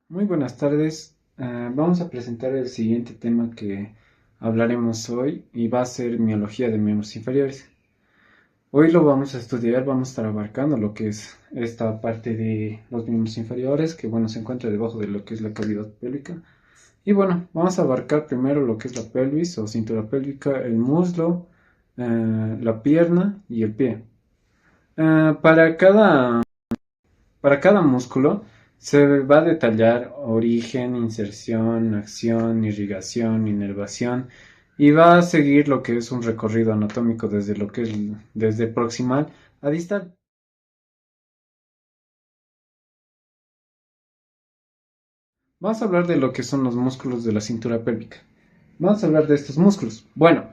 Muy buenas tardes. Vamos a presentar el siguiente tema que hablaremos hoy y va a ser miología de miembros inferiores. Hoy lo vamos a estudiar, vamos a estar abarcando lo que es esta parte de los miembros inferiores, que bueno, se encuentra debajo de lo que es la cavidad pélvica. Y bueno, vamos a abarcar primero lo que es la pelvis o cintura pélvica, el muslo, la pierna y el pie. Para cada músculo se va a detallar origen, inserción, acción, irrigación, inervación y va a seguir lo que es un recorrido anatómico desde lo que es desde proximal a distal. Vamos a hablar de lo que son los músculos de la cintura pélvica. Vamos a hablar de estos músculos. Bueno,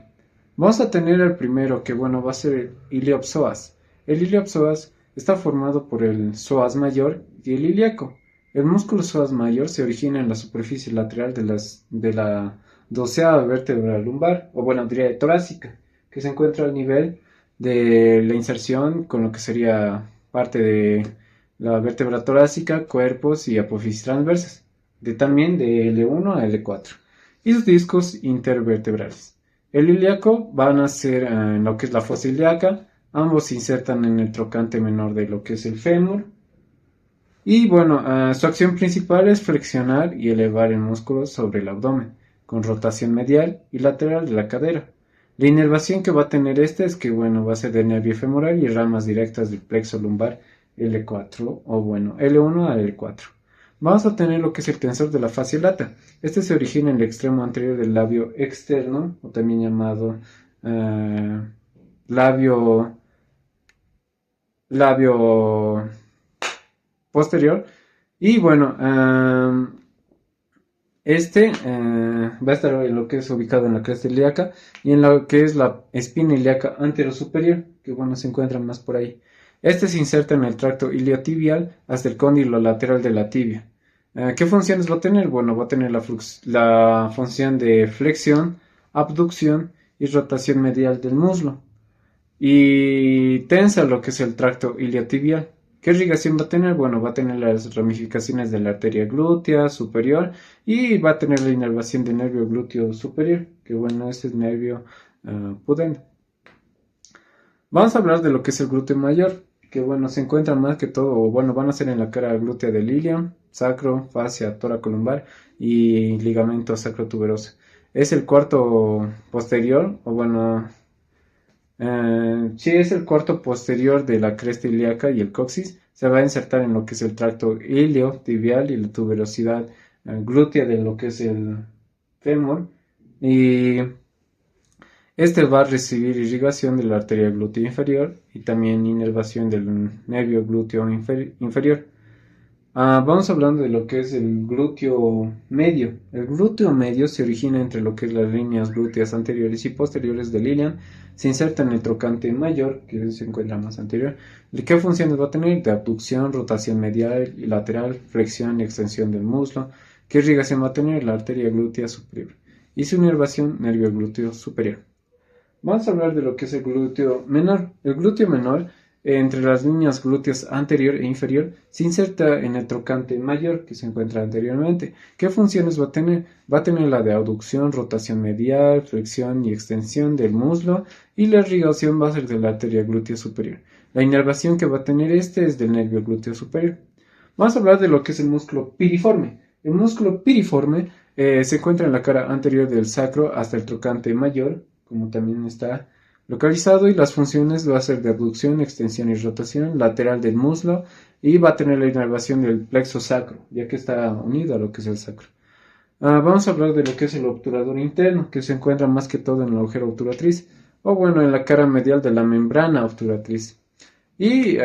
vamos a tener el primero que bueno va a ser el iliopsoas. El iliopsoas está formado por el psoas mayor y el ilíaco. El músculo psoas mayor se origina en la superficie lateral de la doceava vértebra lumbar, o bueno, diría torácica, que se encuentra al nivel de la inserción con lo que sería parte de la vértebra torácica, cuerpos y apófisis transversas, de también de L1 a L4 y sus discos intervertebrales. El ilíaco van a ser en lo que es la fosa ilíaca, ambos se insertan en el trocante menor de lo que es el fémur. Y bueno, su acción principal es flexionar y elevar el músculo sobre el abdomen, con rotación medial y lateral de la cadera. La inervación que va a tener este es que, bueno, va a ser del nervio femoral y ramas directas del plexo lumbar L4 o bueno, L1 a L4. Vamos a tener lo que es el tensor de la fascia lata. Este se origina en el extremo anterior del labio externo, o también llamado eh, labio, labio posterior. Y bueno, va a estar en lo que es ubicado en la cresta ilíaca y en lo que es la espina ilíaca anterosuperior, que bueno, se encuentra más por ahí. Este se inserta en el tracto iliotibial hasta el cóndilo lateral de la tibia. ¿Qué funciones va a tener? Bueno, va a tener la función de flexión, abducción y rotación medial del muslo y tensa lo que es el tracto iliotibial. ¿Qué irrigación va a tener? Bueno, va a tener las ramificaciones de la arteria glútea superior y va a tener la inervación del nervio glúteo superior, que bueno, ese es nervio pudendo. Vamos a hablar de lo que es el glúteo mayor, que bueno, se encuentra más que todo, o bueno, van a ser en la cara glútea del ilion, sacro, fascia toracolumbar y ligamento sacrotuberoso. Es el cuarto posterior, o bueno, sí, es el cuarto posterior de la cresta ilíaca y el coxis. Se va a insertar en lo que es el tracto iliotibial y la tuberosidad glútea de lo que es el fémur. Y este va a recibir irrigación de la arteria glútea inferior y también inervación del nervio glúteo inferior. Vamos hablando de lo que es el glúteo medio. El glúteo medio se origina entre lo que es las líneas glúteas anteriores y posteriores del ilion. Se inserta en el trocante mayor, que se encuentra más anterior. ¿Qué funciones va a tener? De abducción, rotación medial y lateral, flexión y extensión del muslo. ¿Qué irrigación va a tener? La arteria glútea superior. Y su inervación, nervio glúteo superior. Vamos a hablar de lo que es el glúteo menor. El glúteo menor, entre las líneas glúteas anterior e inferior, se inserta en el trocante mayor que se encuentra anteriormente. ¿Qué funciones va a tener? Va a tener la de abducción, rotación medial, flexión y extensión del muslo y la irrigación va a ser de la arteria glútea superior. La inervación que va a tener este es del nervio glúteo superior. Vamos a hablar de lo que es el músculo piriforme. El músculo piriforme se encuentra en la cara anterior del sacro hasta el trocante mayor, como también está localizado, y las funciones va a ser de abducción, extensión y rotación lateral del muslo y va a tener la inervación del plexo sacro, ya que está unido a lo que es el sacro. Vamos a hablar de lo que es el obturador interno, que se encuentra más que todo en la agujera obturatriz, o bueno, en la cara medial de la membrana obturatriz. Y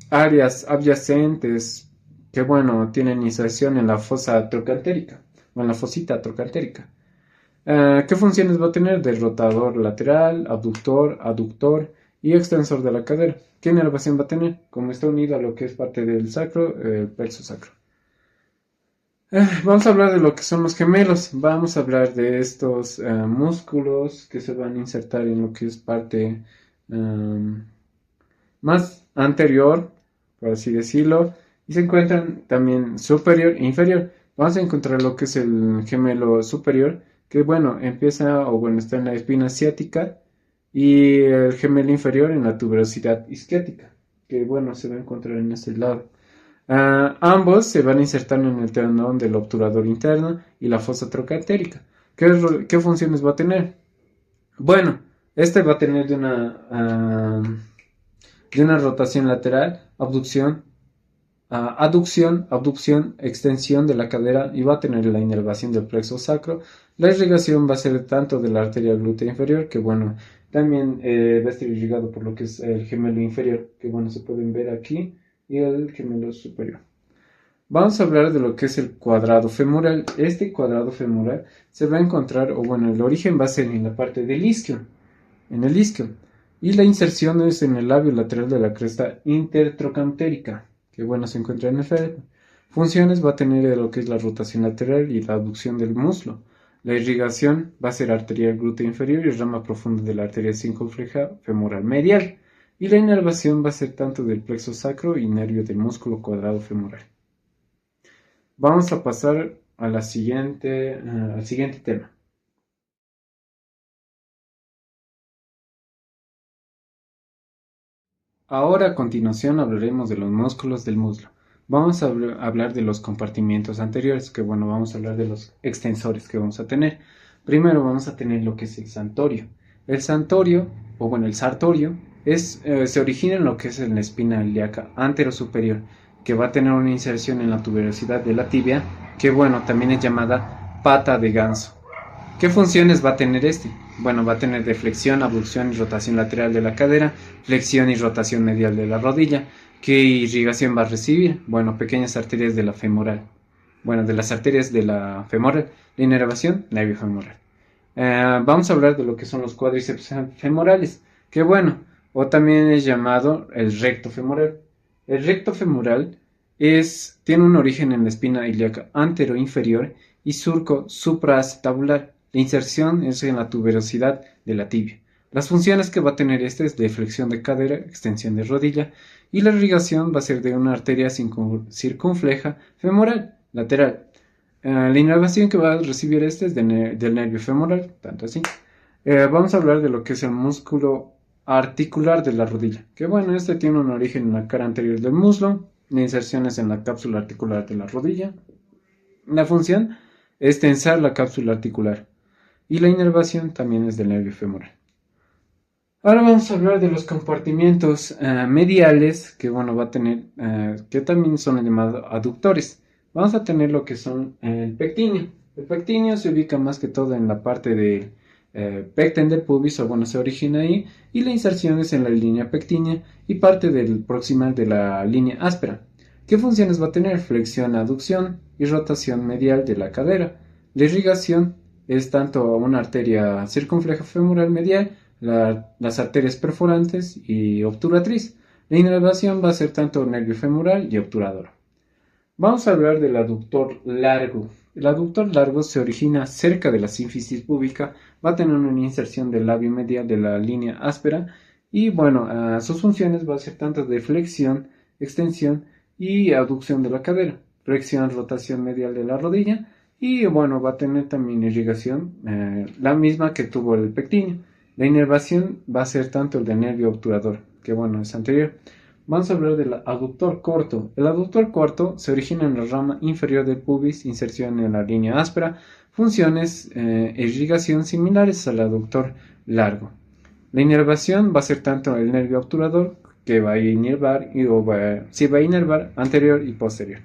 áreas adyacentes que, bueno, tienen inserción en la fosa trocantérica, o en la fosita trocantérica. ¿Qué funciones va a tener? De rotador lateral, abductor, aductor y extensor de la cadera. ¿Qué inervación va a tener? Como está unido a lo que es parte del sacro, el plexo sacro. Vamos a hablar de lo que son los gemelos. Vamos a hablar de estos músculos que se van a insertar en lo que es parte más anterior, por así decirlo, y se encuentran también superior e inferior. Vamos a encontrar lo que es el gemelo superior, que bueno, empieza o bueno, está en la espina ciática y el gemelo inferior en la tuberosidad isquiática, que bueno, se va a encontrar en este lado. Ambos se van a insertar en el tendón del obturador interno y la fosa trocantérica. ¿Qué funciones va a tener? Bueno, este va a tener de una rotación lateral, aducción, abducción, extensión de la cadera y va a tener la inervación del plexo sacro. La irrigación va a ser tanto de la arteria glútea inferior, que bueno, también va a estar irrigado por lo que es el gemelo inferior, que bueno, se pueden ver aquí, y el gemelo superior. Vamos a hablar de lo que es el cuadrado femoral. Este cuadrado femoral se va a encontrar, o bueno, el origen va a ser en la parte del isquio, en el isquio, y la inserción es en el labio lateral de la cresta intertrocantérica, que bueno, se encuentra en el fémur. Funciones va a tener de lo que es la rotación lateral y la abducción del muslo. La irrigación va a ser arterial glútea inferior y rama profunda de la arteria circunfleja femoral medial. Y la inervación va a ser tanto del plexo sacro y nervio del músculo cuadrado femoral. Vamos a pasar a al siguiente tema. Ahora a continuación hablaremos de los músculos del muslo. Vamos a hablar de los compartimientos anteriores, que bueno, vamos a hablar de los extensores que vamos a tener. Primero vamos a tener lo que es el santorio. El santorio, o bueno, el sartorio, se origina en lo que es en la espina ilíaca anterosuperior, que va a tener una inserción en la tuberosidad de la tibia, que bueno, también es llamada pata de ganso. ¿Qué funciones va a tener este? Bueno, va a tener de flexión, abducción y rotación lateral de la cadera, flexión y rotación medial de la rodilla. ¿Qué irrigación va a recibir? Bueno, pequeñas arterias de la femoral. Bueno, de las arterias de la femoral. La inervación, nervio femoral. Vamos a hablar de lo que son los cuádriceps femorales, que bueno, o también es llamado el recto femoral. El recto femoral tiene un origen en la espina ilíaca antero-inferior y surco supraacetabular. La inserción es en la tuberosidad de la tibia. Las funciones que va a tener este es de flexión de cadera, extensión de rodilla, y la irrigación va a ser de una arteria circunfleja femoral lateral. La inervación que va a recibir este es del nervio femoral, tanto así. Vamos a hablar de lo que es el músculo articular de la rodilla, que bueno, este tiene un origen en la cara anterior del muslo, la inserción es en la cápsula articular de la rodilla. La función es tensar la cápsula articular y la inervación también es del nervio femoral. Ahora vamos a hablar de los compartimientos mediales que bueno va a tener, que también son llamados aductores. Vamos a tener lo que son el pectíneo. El pectíneo se ubica más que todo en la parte del pecten del pubis, o bueno, se origina ahí, y la inserción es en la línea pectínea y parte del proximal de la línea áspera. ¿Qué funciones va a tener? Flexión, aducción y rotación medial de la cadera. La irrigación es tanto una arteria circunfleja femoral medial, las arterias perforantes y obturatriz. La inervación va a ser tanto nervio femoral y obturador. Vamos a hablar del aductor largo. El aductor largo se origina cerca de la sínfisis púbica, va a tener una inserción del labio medial de la línea áspera y bueno, sus funciones va a ser tanto de flexión, extensión y aducción de la cadera, flexión, rotación medial de la rodilla y bueno, va a tener también irrigación, la misma que tuvo el pectíneo. La inervación va a ser tanto el del nervio obturador, que bueno, es anterior. Vamos a hablar del aductor corto. El aductor corto se origina en la rama inferior del pubis, inserción en la línea áspera, funciones e irrigación similares al aductor largo. La inervación va a ser tanto el nervio obturador, que va a inervar, va a inervar anterior y posterior.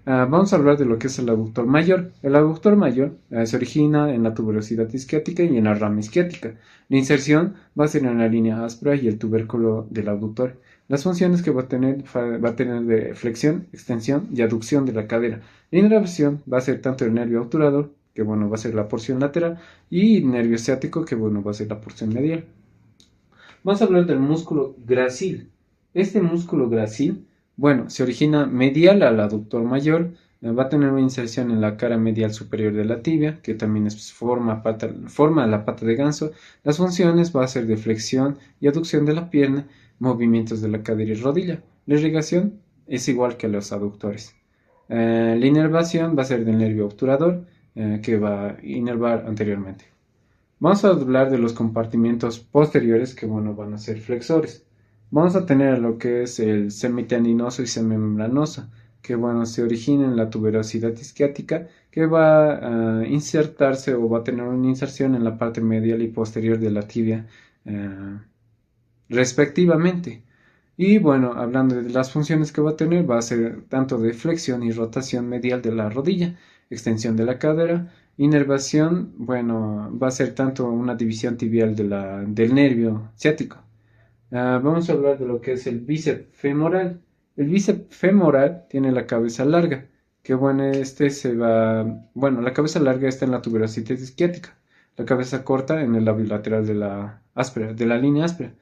Vamos a hablar de lo que es el aductor mayor. El aductor mayor se origina en la tuberosidad isquiática y en la rama isquiática. La inserción va a ser en la línea áspera y el tubérculo del aductor. Las funciones que va a tener de flexión, extensión y aducción de la cadera. La inervación va a ser tanto el nervio obturador, que bueno, va a ser la porción lateral, y nervio ciático, que bueno, va a ser la porción medial. Vamos a hablar del músculo gracil. Este músculo gracil, bueno, se origina medial al aductor mayor, va a tener una inserción en la cara medial superior de la tibia, que también forma la pata de ganso. Las funciones va a ser de flexión y aducción de la pierna, movimientos de la cadera y rodilla. La irrigación es igual que los aductores. La inervación va a ser del nervio obturador, que va a inervar anteriormente. Vamos a hablar de los compartimentos posteriores, que bueno, van a ser flexores. Vamos a tener lo que es el semitendinoso y semimembranoso, que bueno, se origina en la tuberosidad isquiática, que va a insertarse o va a tener una inserción en la parte medial y posterior de la tibia, respectivamente. Y bueno, hablando de las funciones que va a tener, va a ser tanto de flexión y rotación medial de la rodilla, extensión de la cadera, inervación, bueno, va a ser tanto una división tibial del nervio ciático. Vamos a hablar de lo que es el bíceps femoral. El bíceps femoral tiene la cabeza larga, que bueno, la cabeza larga está en la tuberosidad isquiática, la cabeza corta en el labio lateral de la línea áspera.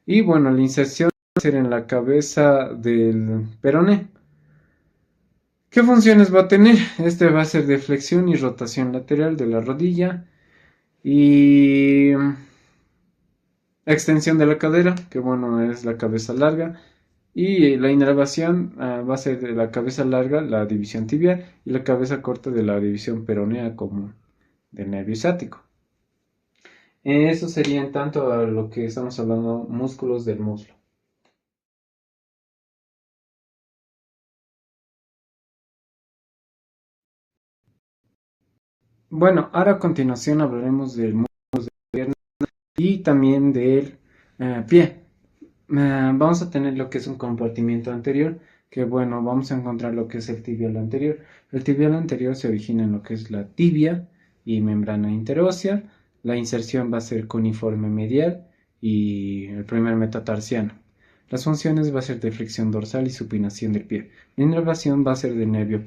Y bueno, la inserción va a ser en la cabeza del peroné. ¿Qué funciones va a tener? Este va a ser de flexión y rotación lateral de la rodilla y extensión de la cadera, que bueno, es la cabeza larga. Y la inervación va a ser de la cabeza larga, la división tibial, y la cabeza corta de la división peronea como del nervio ciático. Eso sería en tanto a lo que estamos hablando, músculos del muslo. Bueno, ahora a continuación hablaremos del músculo y también del pie. Vamos a tener lo que es un compartimiento anterior, que bueno, vamos a encontrar lo que es el tibial anterior. El tibial anterior se origina en lo que es la tibia y membrana interósea. La inserción va a ser cuneiforme medial y el primer metatarsiano. Las funciones va a ser de flexión dorsal y supinación del pie. La inervación va a ser del nervio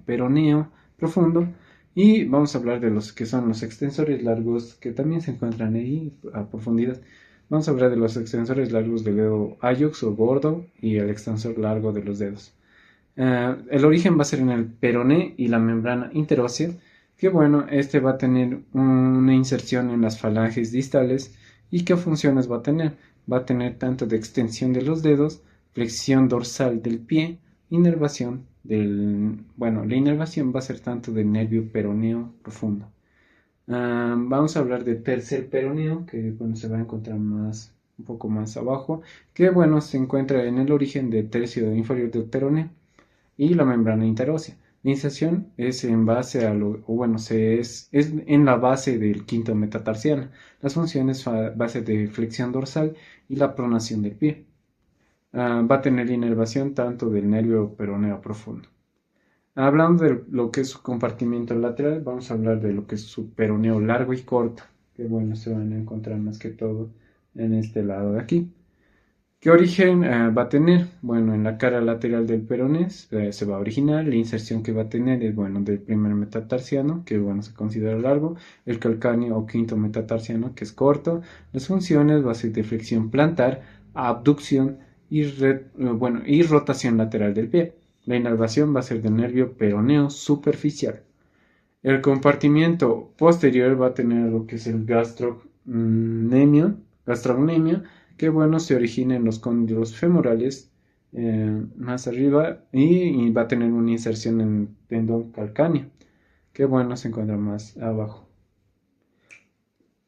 peroneo profundo. Y vamos a hablar de los que son los extensores largos, que también se encuentran ahí a profundidad. Vamos a hablar de los extensores largos del dedo hallux o gordo y el extensor largo de los dedos. El origen va a ser en el peroné y la membrana interósea, que bueno, este va a tener una inserción en las falanges distales. ¿Y qué funciones va a tener? Va a tener tanto de extensión de los dedos, flexión dorsal del pie, inervación la inervación va a ser tanto del nervio peroneo profundo. Vamos a hablar de tercer peroneo, que bueno, se va a encontrar un poco más abajo, que bueno, se encuentra en el origen del tercio inferior del peroneo y la membrana interósea. La inserción es en base a es en la base del quinto metatarsiano. Las funciones va a ser de flexión dorsal y la pronación del pie. Va a tener inervación tanto del nervio peroneo profundo. Hablando de lo que es su compartimiento lateral, vamos a hablar de lo que es su peroneo largo y corto, que bueno, se van a encontrar más que todo en este lado de aquí. ¿Qué origen va a tener? Bueno, en la cara lateral del peroné se va a originar. La inserción que va a tener es, bueno, del primer metatarsiano, que bueno, se considera largo, el calcáneo o quinto metatarsiano, que es corto. Las funciones va a ser de flexión plantar, abducción y rotación lateral del pie. La inervación va a ser del nervio peroneo superficial. El compartimiento posterior va a tener lo que es el gastrocnemia, que bueno, se origina en los cóndilos femorales más arriba y va a tener una inserción en el tendón calcáneo, que bueno, se encuentra más abajo,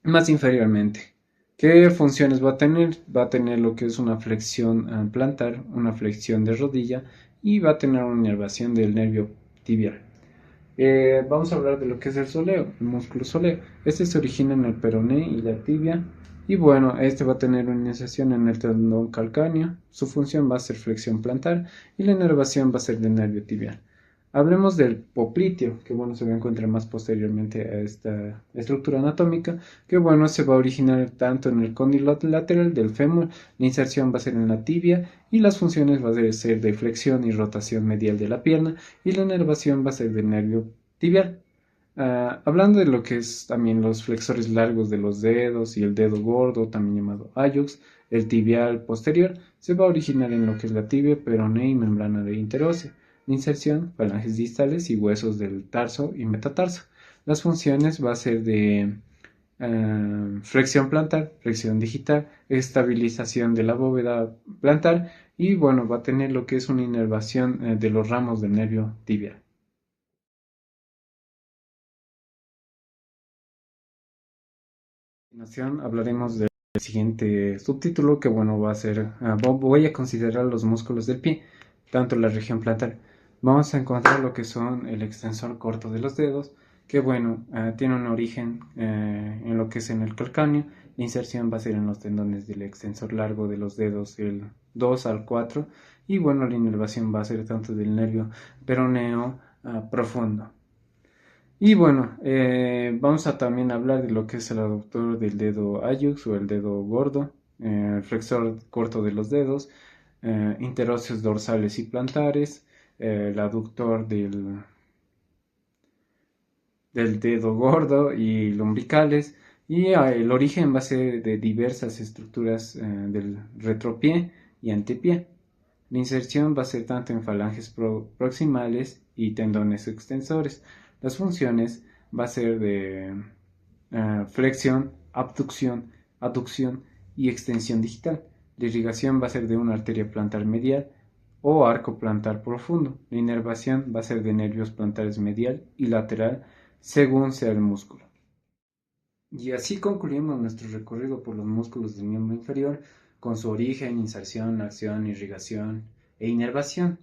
más inferiormente. ¿Qué funciones va a tener? Va a tener lo que es una flexión plantar, una flexión de rodilla y va a tener una inervación del nervio tibial. Vamos a hablar de lo que es el soleo, el músculo soleo. Este se origina en el peroné y la tibia. Y bueno, este va a tener una iniciación en el tendón calcáneo. Su función va a ser flexión plantar y la inervación va a ser del nervio tibial. Hablemos del popliteo, que bueno, se va a encontrar más posteriormente a esta estructura anatómica, que bueno, se va a originar tanto en el cóndilo lateral del fémur, la inserción va a ser en la tibia y las funciones van a ser de flexión y rotación medial de la pierna y la inervación va a ser del nervio tibial. Hablando de lo que es también los flexores largos de los dedos y el dedo gordo, también llamado hallux, el tibial posterior, se va a originar en lo que es la tibia, peroné y membrana de interósea. La inserción, falanges distales y huesos del tarso y metatarso. Las funciones va a ser de flexión plantar, flexión digital, estabilización de la bóveda plantar y bueno, va a tener lo que es una inervación de los ramos del nervio tibial. A continuación hablaremos del siguiente subtítulo que bueno va a ser, voy a considerar los músculos del pie, tanto la región plantar. Vamos a encontrar lo que son el extensor corto de los dedos, que bueno, tiene un origen en lo que es en el calcáneo. La inserción va a ser en los tendones del extensor largo de los dedos, el 2 al 4, y bueno, la inervación va a ser tanto del nervio peroneo profundo. Y bueno, vamos a también hablar de lo que es el aductor del dedo hallux o el dedo gordo, el flexor corto de los dedos, interóseos dorsales y plantares, el aductor del dedo gordo y lumbricales, y el origen va a ser de diversas estructuras del retropié y antepié. La inserción va a ser tanto en falanges proximales y tendones extensores. Las funciones va a ser de flexión, abducción, aducción y extensión digital. La irrigación va a ser de una arteria plantar medial o arco plantar profundo. La inervación va a ser de nervios plantares medial y lateral según sea el músculo. Y así concluimos nuestro recorrido por los músculos del miembro inferior con su origen, inserción, acción, irrigación e inervación.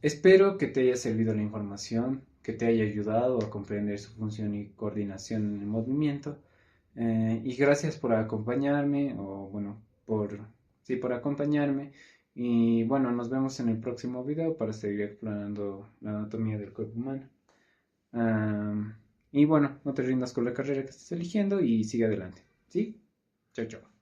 Espero que te haya servido la información, que te haya ayudado a comprender su función y coordinación en el movimiento. Y gracias por acompañarme, o bueno, sí, por acompañarme. Y bueno, nos vemos en el próximo video para seguir explorando la anatomía del cuerpo humano. Y bueno, no te rindas con la carrera que estés eligiendo y sigue adelante. ¿Sí? Chao, chao.